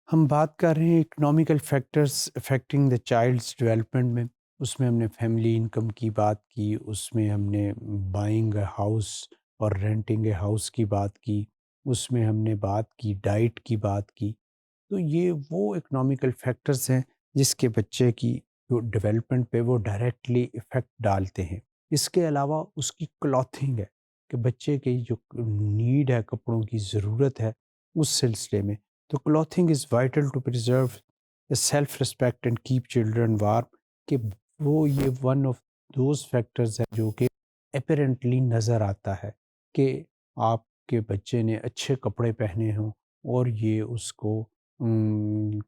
ہم بات کر رہے ہیں economical factors affecting the childs development میں۔ اس میں ہم نے فیملی انکم کی بات کی، اس میں ہم نے بائنگ اے ہاؤس اور رینٹنگ اے ہاؤس کی بات کی، اس میں ہم نے بات کی ڈائٹ کی بات کی۔ تو یہ وہ اکنامیکل فیکٹرز ہیں جس کے بچے کی جو ڈیولپمنٹ پہ وہ ڈائریکٹلی افیکٹ ڈالتے ہیں۔ اس کے علاوہ اس کی کلاتھنگ ہے کہ بچے کی جو نیڈ ہے، کپڑوں کی ضرورت ہے، اس سلسلے میں تو clothing is vital to preserve self respect and keep children warm, کہ وہ یہ ون آف دوز فیکٹرز ہے جو کہ اپیرنٹلی نظر آتا ہے کہ آپ کے بچے نے اچھے کپڑے پہنے ہوں، اور یہ اس کو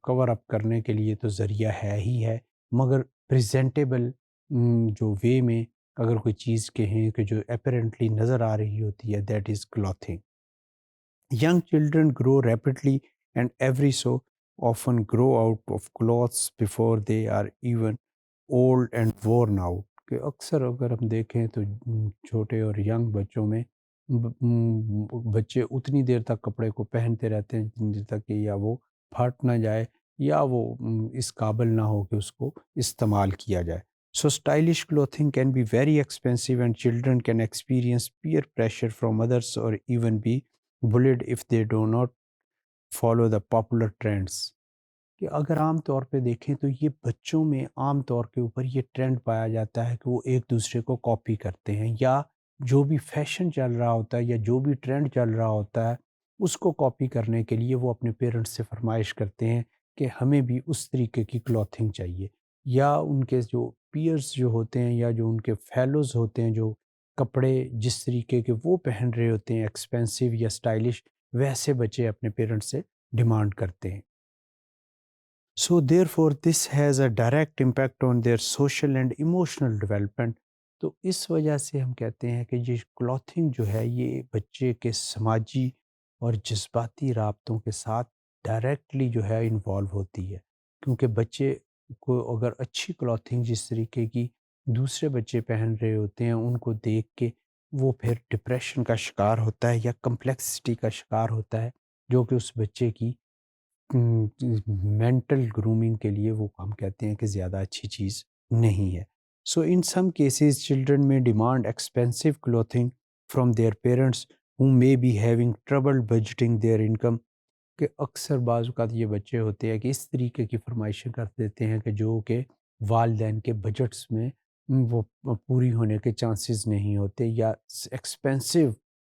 کور اپ کرنے کے لیے تو ذریعہ ہے ہی ہے، مگر پریزنٹیبل جو وے میں اگر کوئی چیز کہیں کہ جو اپیرنٹلی نظر آ رہی ہوتی ہے، that is clothing. Young children grow rapidly and every so often grow out of clothes before they are even old and worn out۔ کہ اکثر اگر ہم دیکھیں تو چھوٹے اور ینگ بچوں میں بچے اتنی دیر تک کپڑے کو پہنتے رہتے ہیں جتنی دیر تک کہ یا وہ پھٹ نہ جائے یا وہ اس قابل نہ ہو کہ اس کو استعمال کیا جائے۔ So stylish clothing can be very expensive and children can experience peer pressure from others or even be bullied if they do not follow the popular trends۔ کہ اگر عام طور پہ دیکھیں تو یہ بچوں میں عام طور کے اوپر یہ ٹرینڈ پایا جاتا ہے کہ وہ ایک دوسرے کو کاپی کرتے ہیں، یا جو بھی فیشن چل رہا ہوتا ہے یا جو بھی ٹرینڈ چل رہا ہوتا ہے اس کو کاپی کرنے کے لیے وہ اپنے پیرنٹس سے فرمائش کرتے ہیں کہ ہمیں بھی اس طریقے کی کلاتھنگ چاہیے، یا ان کے جو پیئرز جو ہوتے ہیں یا جو ان کے فیلوز ہوتے ہیں جو کپڑے جس طریقے کے وہ پہن رہے ہوتے ہیں ایکسپینسو یا اسٹائلش، ویسے بچے اپنے پیرنٹس سے ڈیمانڈ کرتے ہیں۔ So therefore this has a direct impact on their social and emotional development۔ تو اس وجہ سے ہم کہتے ہیں کہ یہ کلاتھنگ جو ہے یہ بچے کے سماجی اور جذباتی رابطوں کے ساتھ ڈائریکٹلی جو ہے انوالو ہوتی ہے، کیونکہ بچے کو اگر اچھی کلاتھنگ جس طریقے کی دوسرے بچے پہن رہے ہوتے ہیں ان کو دیکھ کے وہ پھر ڈپریشن کا شکار ہوتا ہے یا کمپلیکسٹی کا شکار ہوتا ہے، جو کہ اس بچے کی مینٹل گرومنگ کے لیے وہ ہم کہتے ہیں کہ زیادہ اچھی چیز نہیں ہے۔ So in some cases children میں demand expensive clothing from their parents who may be having trouble budgeting their income, کہ اکثر بعض اوقات یہ بچے ہوتے ہیں کہ اس طریقے کی فرمائشیں کر دیتے ہیں کہ جو کہ والدین کے بجٹس میں وہ پوری ہونے کے چانسز نہیں ہوتے، یا ایکسپینسو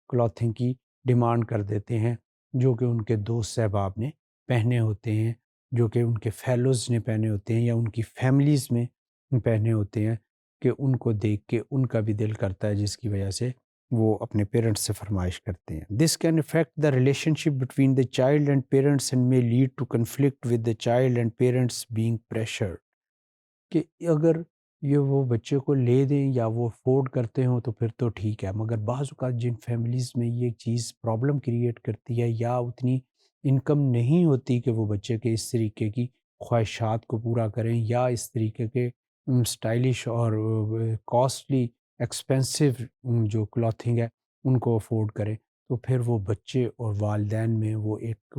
کلوتھنگ کی ڈیمانڈ کر دیتے ہیں جو کہ ان کے دوست احباب نے پہنے ہوتے ہیں، جو کہ ان کے فیلوز نے پہنے ہوتے ہیں یا ان کی فیملیز میں پہنے ہوتے ہیں، کہ ان کو دیکھ کے ان کا بھی دل کرتا ہے، جس کی وجہ سے وہ اپنے پیرنٹس سے فرمائش کرتے ہیں۔ This can affect the relationship between the child and parents and may lead to conflict with the child and parents being pressured, کہ اگر یہ وہ بچے کو لے دیں یا وہ افورڈ کرتے ہوں تو پھر تو ٹھیک ہے، مگر بعض اوقات جن فیملیز میں یہ چیز پرابلم کریٹ کرتی ہے یا اتنی انکم نہیں ہوتی کہ وہ بچے کے اس طریقے کی خواہشات کو پورا کریں یا اس طریقے کے اسٹائلش اور کاسٹلی ایکسپینسو جو کلاتھنگ ہے ان کو افورڈ کریں، تو پھر وہ بچے اور والدین میں وہ ایک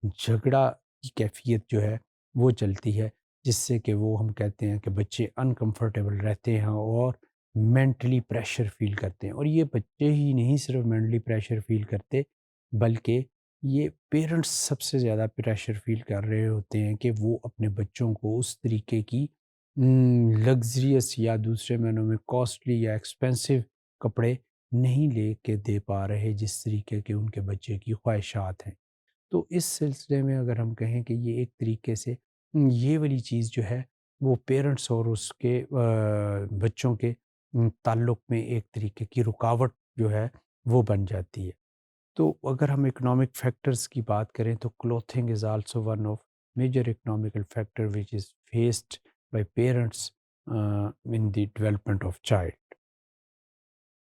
جھگڑا کی کیفیت جو ہے وہ چلتی ہے، جس سے کہ وہ ہم کہتے ہیں کہ بچے انکمفرٹیبل رہتے ہیں اور مینٹلی پریشر فیل کرتے ہیں۔ اور یہ بچے ہی نہیں صرف مینٹلی پریشر فیل کرتے، بلکہ یہ پیرنٹس سب سے زیادہ پریشر فیل کر رہے ہوتے ہیں کہ وہ اپنے بچوں کو اس طریقے کی لگزریس یا دوسرے معنوں میں کاسٹلی یا ایکسپینسو کپڑے نہیں لے کے دے پا رہے جس طریقے کے ان کے بچے کی خواہشات ہیں۔ تو اس سلسلے میں اگر ہم کہیں کہ یہ ایک طریقے سے یہ والی چیز جو ہے وہ پیرنٹس اور اس کے بچوں کے تعلق میں ایک طریقے کی رکاوٹ جو ہے وہ بن جاتی ہے۔ تو اگر ہم اکنامک فیکٹرز کی بات کریں تو clothing is also one of major economical factor which is faced by parents in the development of child.